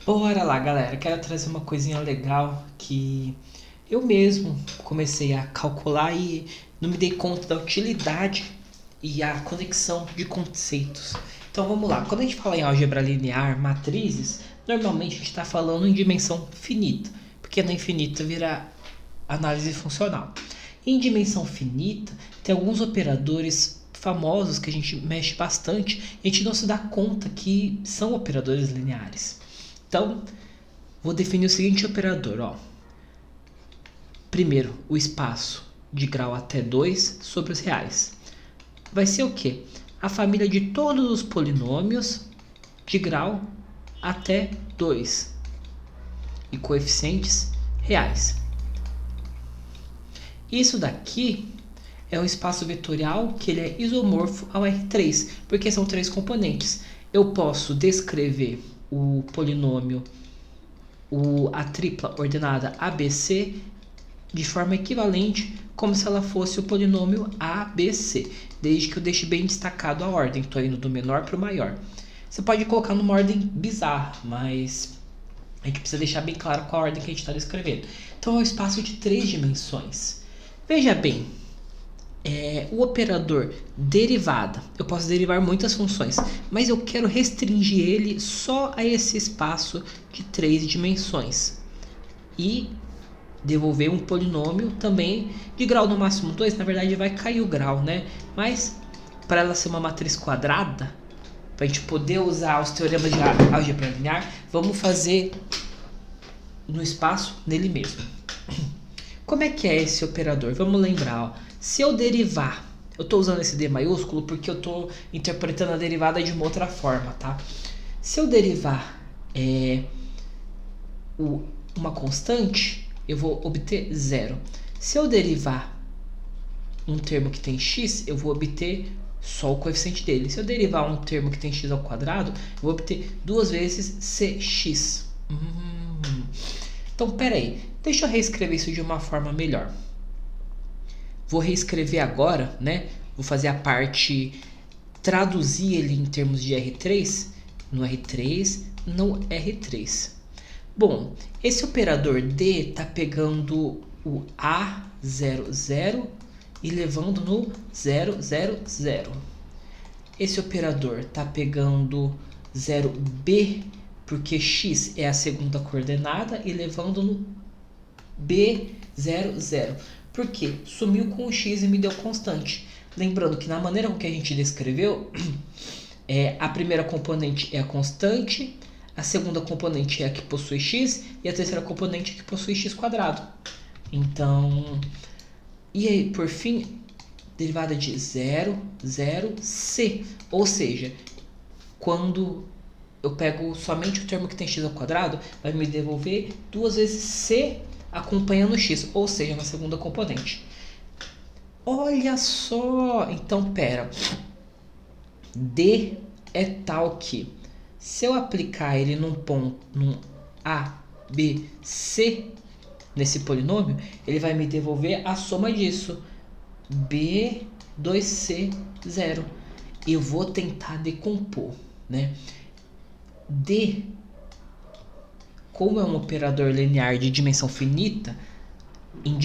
Bora lá, galera. Quero trazer uma coisinha legal que eu mesmo comecei a calcular e não me dei conta da utilidade e a conexão de conceitos. Então vamos lá. Quando a gente fala em álgebra linear, matrizes, normalmente a gente está falando em dimensão finita, porque na infinita vira análise funcional. Em dimensão finita, tem alguns operadores famosos que a gente mexe bastante e a gente não se dá conta que são operadores lineares. Então, vou definir o seguinte operador, ó. Primeiro, o espaço de grau até 2 sobre os reais. Vai ser o quê? A família de todos os polinômios de grau até 2 e coeficientes reais. Isso daqui é um espaço vetorial que ele é isomorfo ao R3, porque são três componentes. Eu posso descrever o polinômio, a tripla ordenada ABC, de forma equivalente, como se ela fosse o polinômio ABC, desde que eu deixe bem destacado a ordem, estou indo do menor para o maior. Você pode colocar numa ordem bizarra, mas a gente precisa deixar bem claro qual a ordem que a gente está descrevendo. Então é um espaço de 3 dimensões. Veja bem, o operador derivada, eu posso derivar muitas funções, mas eu quero restringir ele só a esse espaço de 3 dimensões. E devolver um polinômio também de grau no máximo 2, na verdade vai cair o grau, né? Mas para ela ser uma matriz quadrada, para a gente poder usar os teoremas de álgebra linear, vamos fazer no espaço nele mesmo. Como é que é esse operador? Vamos lembrar, ó. Se eu derivar, eu estou usando esse D maiúsculo porque eu estou interpretando a derivada de uma outra forma, tá? Se eu derivar uma constante, eu vou obter zero. Se eu derivar um termo que tem x, eu vou obter só o coeficiente dele. Se eu derivar um termo que tem x ao quadrado, eu vou obter 2 vezes cx. Então, peraí, deixa eu reescrever isso de uma forma melhor. Vou reescrever agora, né? Vou fazer a parte, traduzir ele em termos de R3, no R3, no R3. Bom, esse operador D está pegando o A00 e levando no 000. Esse operador está pegando 0B, porque x é a segunda coordenada, e levando no B00. Por quê? Sumiu com o x e me deu constante. Lembrando que na maneira com que a gente descreveu, a primeira componente é a constante, a segunda componente é a que possui x e a terceira componente é a que possui x quadrado. Então, e aí, por fim, derivada de 0, c. Ou seja, quando eu pego somente o termo que tem x ao quadrado, vai me devolver 2 vezes c acompanhando x, ou seja, na segunda componente. Olha só! Então, pera. D é tal que, se eu aplicar ele num ponto, num A, B, C, nesse polinômio, ele vai me devolver a soma disso. B2C0. Eu vou tentar decompor, né? D, como é um operador linear de dimensão finita, em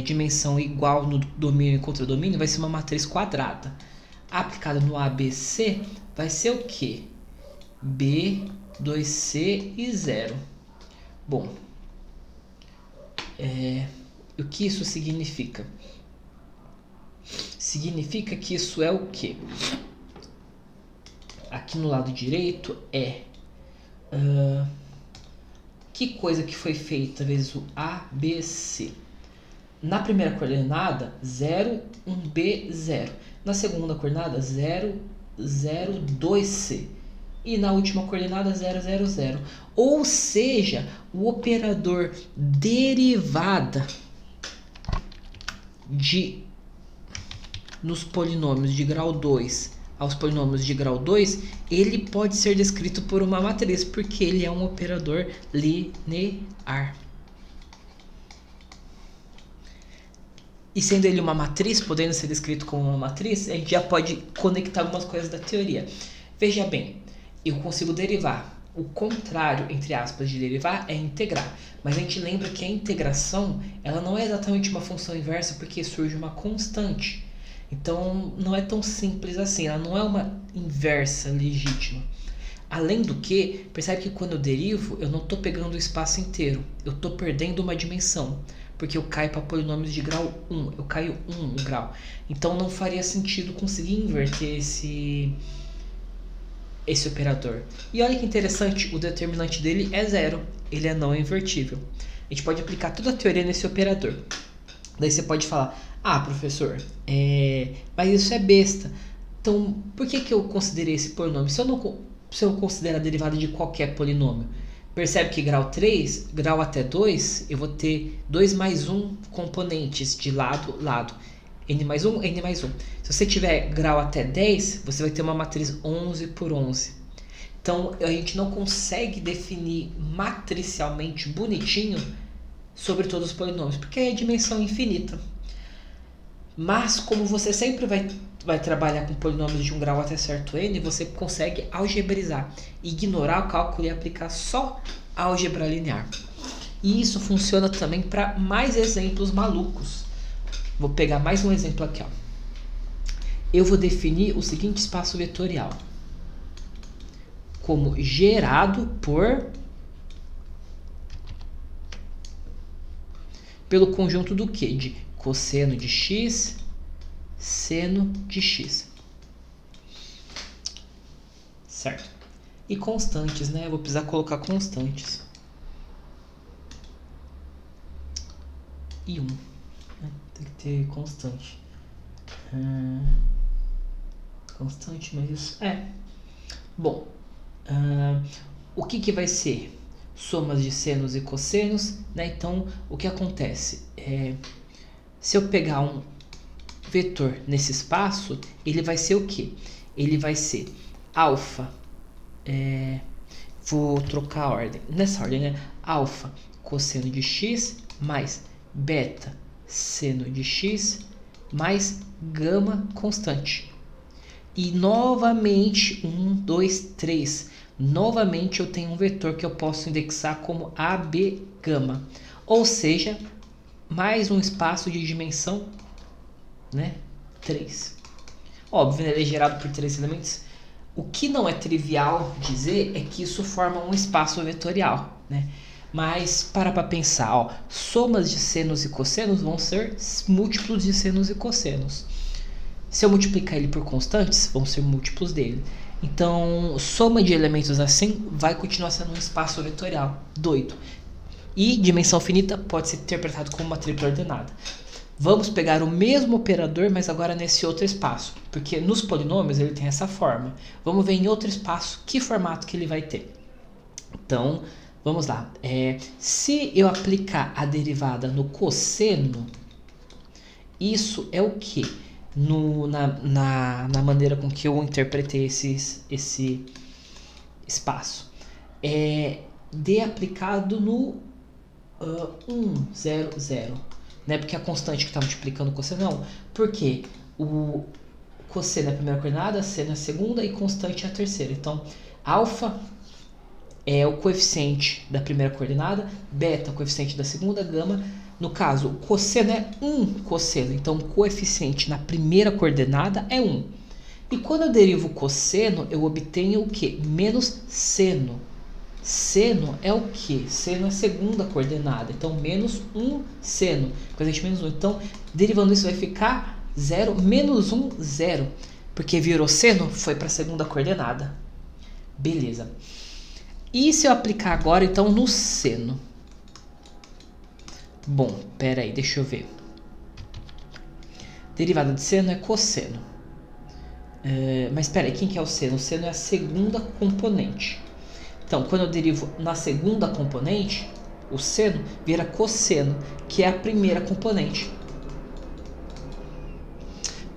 dimensão igual no domínio e contradomínio, vai ser uma matriz quadrada. Aplicada no ABC, vai ser o quê? B, 2C e 0. Bom, o que isso significa? Significa que isso é o quê? Aqui no lado direito que coisa que foi feita vezes o ABC. Na primeira coordenada, 0, 1B, 0. Na segunda coordenada, 0, 0, 2C. E na última coordenada, 0, 0, 0. Ou seja, o operador derivada nos polinômios de grau 2 aos polinômios de grau 2, ele pode ser descrito por uma matriz, porque ele é um operador linear. E sendo ele uma matriz, podendo ser descrito como uma matriz, a gente já pode conectar algumas coisas da teoria. Veja bem, eu consigo derivar O contrário, entre aspas, de derivar é integrar. Mas a gente lembra que a integração, ela não é exatamente uma função inversa porque surge uma constante. Então, não é tão simples assim, ela não é uma inversa legítima. Além do que, percebe que quando eu derivo, eu não estou pegando o espaço inteiro, eu estou perdendo uma dimensão, porque eu caio para polinômios de grau 1, eu caio 1 grau. Então não faria sentido conseguir inverter esse operador. E olha que interessante, o determinante dele é zero, ele é não invertível. A gente pode aplicar toda a teoria nesse operador. Daí você pode falar, professor, mas isso é besta. Então, por que eu considerei esse polinômio? Se eu considerar a derivada de qualquer polinômio, percebe que grau 3, grau até 2, eu vou ter 2 mais 1 componentes de lado, lado. N mais 1, N mais 1. Se você tiver grau até 10, você vai ter uma matriz 11 por 11. Então, a gente não consegue definir matricialmente bonitinho sobre todos os polinômios, porque é dimensão infinita. Mas, como você sempre vai trabalhar com polinômios de um grau até certo n, você consegue algebrizar, ignorar o cálculo e aplicar só a álgebra linear. E isso funciona também para mais exemplos malucos. Vou pegar mais um exemplo aqui. Eu vou definir o seguinte espaço vetorial como gerado pelo conjunto do quê? De cosseno de x, seno de x. Certo? E constantes, né? Eu vou precisar colocar constantes. E 1. Tem que ter constante. Constante, mas isso... Bom, o que vai ser? Somas de senos e cossenos, né? Então, o que acontece? Se eu pegar um vetor nesse espaço, ele vai ser o quê? Ele vai ser alfa, vou trocar a ordem, nessa ordem, né? Alfa cosseno de x mais beta seno de x mais gama constante. E novamente, 1, 2, 3. Novamente eu tenho um vetor que eu posso indexar como AB gama. Ou seja, mais um espaço de dimensão, né, 3. Óbvio, né, ele é gerado por 3 elementos. O que não é trivial dizer é que isso forma um espaço vetorial, né? Mas para pensar, somas de senos e cossenos vão ser múltiplos de senos e cossenos. Se eu multiplicar ele por constantes, vão ser múltiplos dele. Então, soma de elementos assim vai continuar sendo um espaço vetorial. Doido. E dimensão finita pode ser interpretado como uma tripla ordenada. Vamos pegar o mesmo operador, mas agora nesse outro espaço. Porque nos polinômios ele tem essa forma. Vamos ver em outro espaço que formato que ele vai ter. Então, vamos lá. Se eu aplicar a derivada no cosseno, isso é o quê? Na maneira com que eu interpretei esse espaço. D aplicado no 1, 0, 0. Não é porque a constante que está multiplicando o cosseno, não. Porque o cosseno é a primeira coordenada, seno é a segunda e constante é a terceira. Então, alfa é o coeficiente da primeira coordenada, beta é o coeficiente da segunda, gama. No caso, o cosseno é 1 cosseno, então o coeficiente na primeira coordenada é 1. E quando eu derivo o cosseno, eu obtenho o quê? Menos seno. Seno é o quê? Seno é a segunda coordenada, então menos 1 seno. Coeficiente menos 1. Então, derivando isso vai ficar 0, menos 1, 0. Porque virou seno, foi para a segunda coordenada. Beleza. E se eu aplicar agora, então, no seno? Bom, pera aí, deixa eu ver. Derivada de seno é cosseno. Mas pera aí, quem que é o seno? O seno é a segunda componente. Então, quando eu derivo na segunda componente, o seno vira cosseno, que é a primeira componente.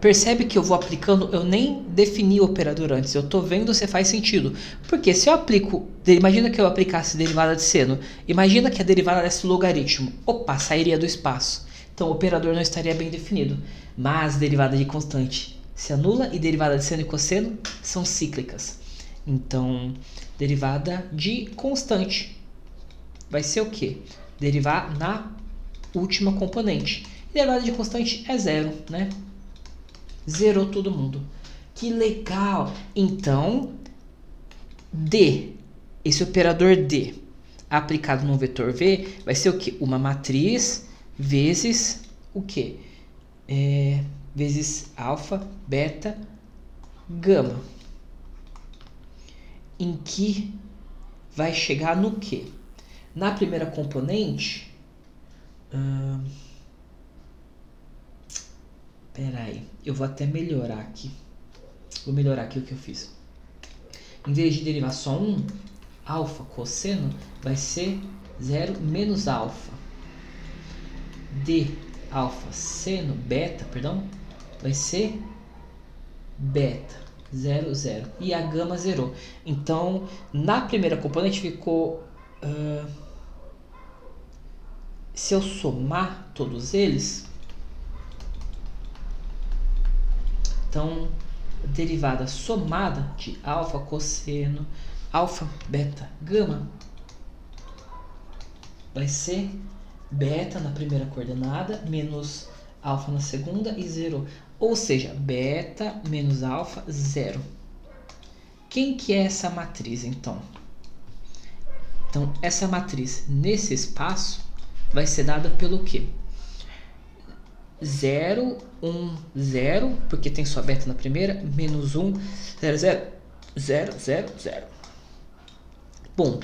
Percebe que eu vou aplicando, eu nem defini o operador antes, eu estou vendo se faz sentido. Porque se eu aplico, imagina que eu aplicasse derivada de seno, imagina que a derivada desse logaritmo, opa, sairia do espaço. Então o operador não estaria bem definido. Mas derivada de constante se anula e derivada de seno e cosseno são cíclicas. Então, derivada de constante vai ser o quê? Derivar na última componente. Derivada de constante é zero, né? Zerou todo mundo. Que legal! Então, D, esse operador D, aplicado no vetor V, vai ser o quê? Uma matriz vezes o quê? Vezes alfa, beta, gama. Em que vai chegar no quê? Na primeira componente... Peraí, eu vou até melhorar aqui. Vou melhorar aqui o que eu fiz. Em vez de derivar só 1, alfa cosseno vai ser 0 menos alfa. D alfa seno, beta, perdão, vai ser beta, 0, 0. E a gama zerou. Então, na primeira componente ficou... se eu somar todos eles... Então, derivada somada de alfa cosseno, alfa, beta, gama, vai ser beta na primeira coordenada, menos alfa na segunda e zero. Ou seja, beta menos alfa, zero. Quem que é essa matriz, então? Então, essa matriz, nesse espaço, vai ser dada pelo quê? 0, 1, 0, porque tem só beta na primeira, menos 1, 0, 0, 0, 0, 0. Bom,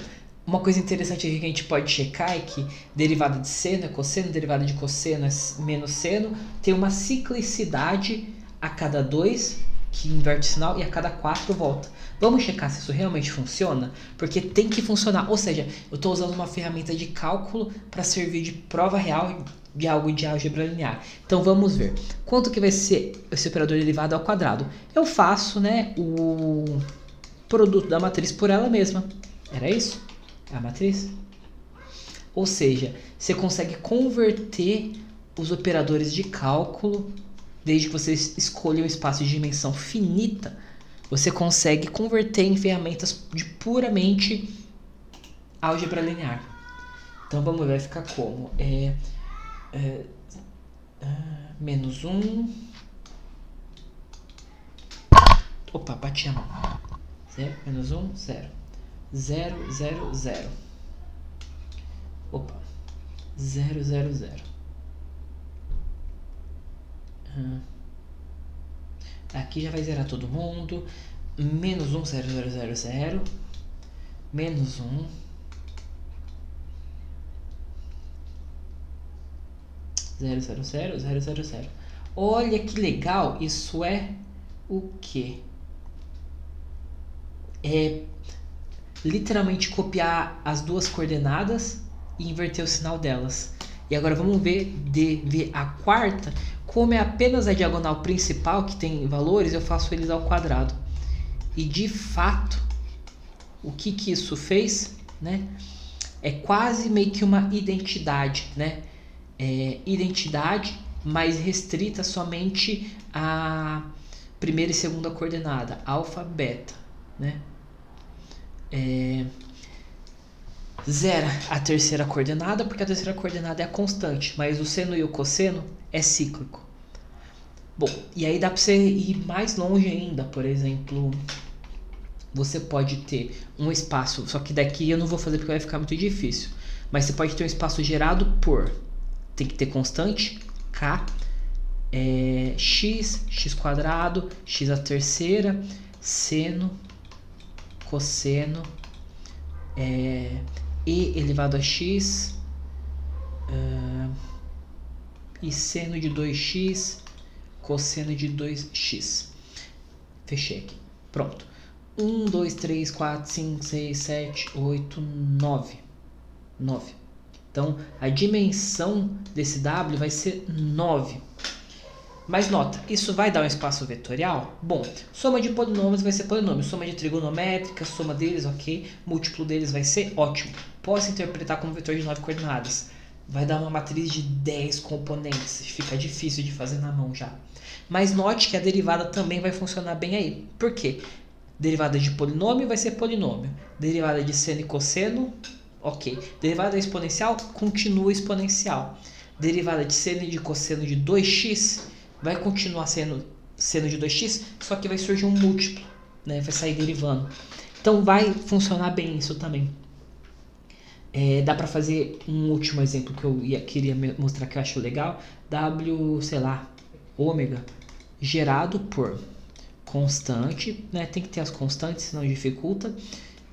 uma coisa interessante aqui que a gente pode checar é que derivada de seno é cosseno, derivada de cosseno é menos seno, tem uma ciclicidade a cada 2, que inverte o sinal, e a cada 4 volta. Vamos checar se isso realmente funciona? Porque tem que funcionar, ou seja, eu estou usando uma ferramenta de cálculo para servir de prova real de algo de álgebra linear. Então vamos ver. Quanto que vai ser esse operador derivado ao quadrado? Eu faço, né, o produto da matriz por ela mesma. Era isso? A matriz? Ou seja, você consegue converter os operadores de cálculo, desde que você escolha um espaço de dimensão finita, você consegue converter em ferramentas de puramente álgebra linear. Então vamos ver, vai ficar como? Menos 1. Opa, bati a mão. 0, menos 1, 0. 0, 0, 0. Opa. 0, 0, 0. Aqui já vai zerar todo mundo. Menos 1, 0, 0, 0, 0. Menos 1. 0, 0, 0, 0, 0, 0. Olha que legal. Isso é o quê? É literalmente copiar as duas coordenadas e inverter o sinal delas. E agora vamos ver a quarta. Como é apenas a diagonal principal que tem valores, eu faço eles ao quadrado. E de fato, o que isso fez, né? É quase meio que uma identidade, né? Identidade, mas restrita somente a primeira e segunda coordenada, alfa, beta, né? Zera a terceira coordenada, porque a terceira coordenada é a constante, mas o seno e o cosseno é cíclico. Bom, e aí dá para você ir mais longe ainda, por exemplo, você pode ter um espaço, só que daqui eu não vou fazer porque vai ficar muito difícil, mas você pode ter um espaço gerado por, tem que ter constante, k, x, x quadrado, x a terceira, seno, cosseno, e elevado a x, e seno de 2x, cosseno de 2x. Fechei aqui. Pronto. 1, 2, 3, 4, 5, 6, 7, 8, 9. 9. Então, a dimensão desse W vai ser 9. Mas nota, isso vai dar um espaço vetorial? Bom, soma de polinômios vai ser polinômio, soma de trigonométrica, soma deles, ok, múltiplo deles vai ser ótimo. Posso interpretar como vetor de 9 coordenadas. Vai dar uma matriz de 10 componentes, fica difícil de fazer na mão já. Mas note que a derivada também vai funcionar bem aí. Por quê? Derivada de polinômio vai ser polinômio. Derivada de seno e cosseno, ok. Derivada exponencial, continua exponencial. Derivada de seno e de cosseno de 2x vai continuar sendo seno de 2x, só que vai surgir um múltiplo, né? Vai sair derivando. Então vai funcionar bem isso também. Dá para fazer um último exemplo que eu queria mostrar que eu acho legal. W, sei lá, ômega, gerado por constante, né? Tem que ter as constantes, senão dificulta.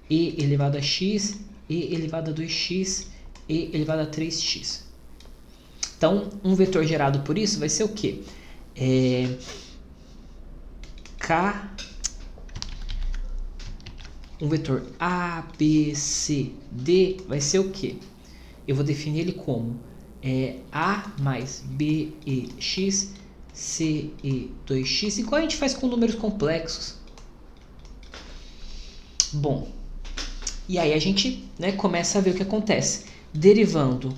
E elevado a x, e elevado a 2x, e elevado a 3x. Então, um vetor gerado por isso vai ser o quê? Um vetor A, B, C, D vai ser o quê? Eu vou definir ele como A mais B e x, C e 2x, igual a gente faz com números complexos. Bom, e aí a gente, né, começa a ver o que acontece. Derivando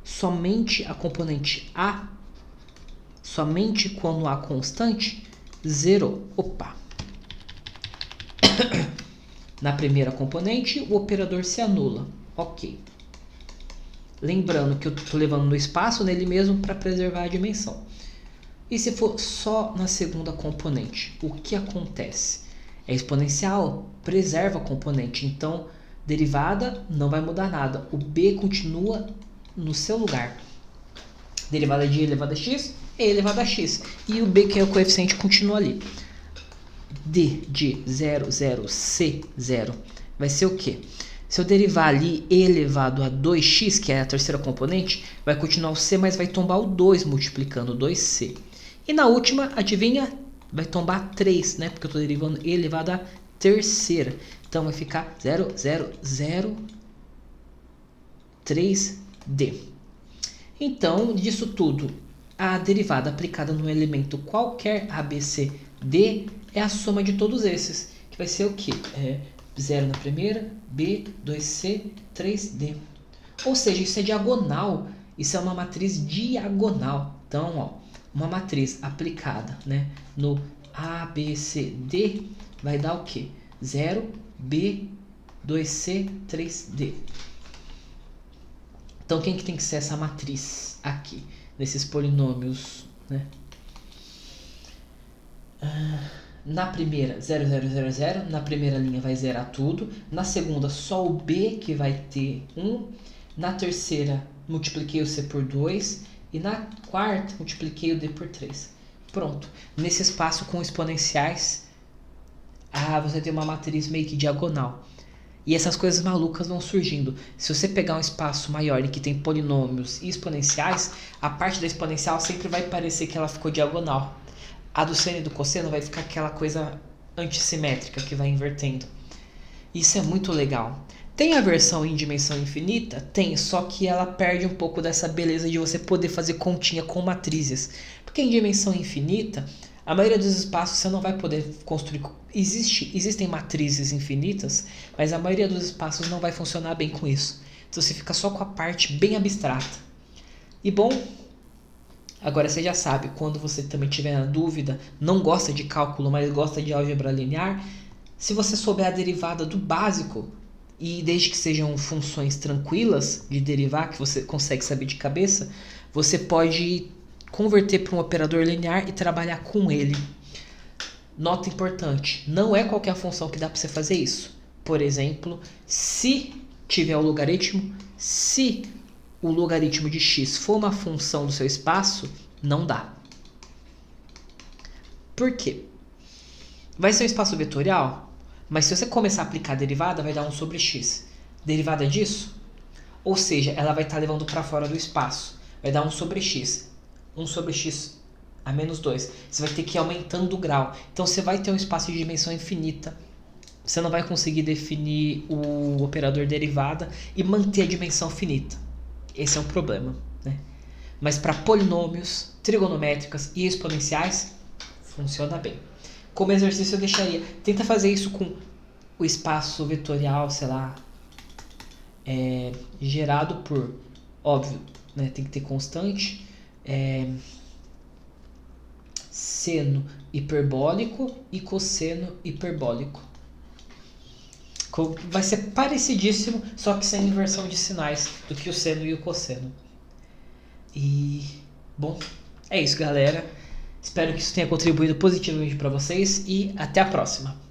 somente a componente A, somente quando A constante, zerou. Opa! Na primeira componente, o operador se anula. Ok. Lembrando que eu estou levando no espaço nele mesmo para preservar a dimensão. E se for só na segunda componente, o que acontece? É exponencial, preserva a componente, então derivada não vai mudar nada. O b continua no seu lugar. Derivada de e elevado a x, e elevado a x. E o b, que é o coeficiente, continua ali. D de 0, 0, C, 0 vai ser o quê? Se eu derivar ali e elevado a 2x, que é a terceira componente, vai continuar o c, mas vai tombar o 2 multiplicando 2c. E na última, adivinha? Vai tombar 3, né? Porque eu estou derivando e elevado a terceira. Então vai ficar 0, 0, 0, 3d. Então, disso tudo, a derivada aplicada no elemento qualquer a, b, c, d é a soma de todos esses, que vai ser o quê? 0 na primeira, b, 2c, 3d. Ou seja, isso é diagonal, isso é uma matriz diagonal. Então, ó, uma matriz aplicada, né, no a, b, c, d vai dar o quê? 0, b, 2c, 3d. Então, quem que tem que ser essa matriz aqui, nesses polinômios, né? Na primeira, 0, 0, 0, 0. Na primeira linha vai zerar tudo. Na segunda, só o b que vai ter 1. Na terceira, multipliquei o c por 2. E na quarta, multipliquei o d por 3. Pronto. Nesse espaço com exponenciais, você tem uma matriz meio que diagonal. E essas coisas malucas vão surgindo. Se você pegar um espaço maior em que tem polinômios e exponenciais, a parte da exponencial sempre vai parecer que ela ficou diagonal. A do seno e do cosseno vai ficar aquela coisa antissimétrica que vai invertendo. Isso é muito legal. Tem a versão em dimensão infinita? Tem, só que ela perde um pouco dessa beleza de você poder fazer continha com matrizes. Porque em dimensão infinita, a maioria dos espaços você não vai poder construir. Existem matrizes infinitas, mas a maioria dos espaços não vai funcionar bem com isso. Então você fica só com a parte bem abstrata. E bom, agora você já sabe, quando você também tiver na dúvida, não gosta de cálculo, mas gosta de álgebra linear, se você souber a derivada do básico, e desde que sejam funções tranquilas de derivar, que você consegue saber de cabeça, você pode converter para um operador linear e trabalhar com ele. Nota importante, não é qualquer função que dá para você fazer isso. Por exemplo, se tiver o logaritmo, se o logaritmo de x for uma função do seu espaço, não dá. Por quê? Vai ser um espaço vetorial, mas se você começar a aplicar a derivada, vai dar 1 sobre x. Derivada disso? Ou seja, ela vai estar levando para fora do espaço. Vai dar 1 sobre x. 1 sobre x a menos 2. Você vai ter que ir aumentando o grau. Então você vai ter um espaço de dimensão infinita. Você não vai conseguir definir o operador derivada e manter a dimensão finita. Esse é um problema, né? Mas para polinômios, trigonométricas e exponenciais, funciona bem. Como exercício eu deixaria, tenta fazer isso com o espaço vetorial, sei lá, gerado por, óbvio, né, tem que ter constante, seno hiperbólico e cosseno hiperbólico. Vai ser parecidíssimo, só que sem inversão de sinais do que o seno e o cosseno. E, bom, é isso, galera. Espero que isso tenha contribuído positivamente para vocês e até a próxima.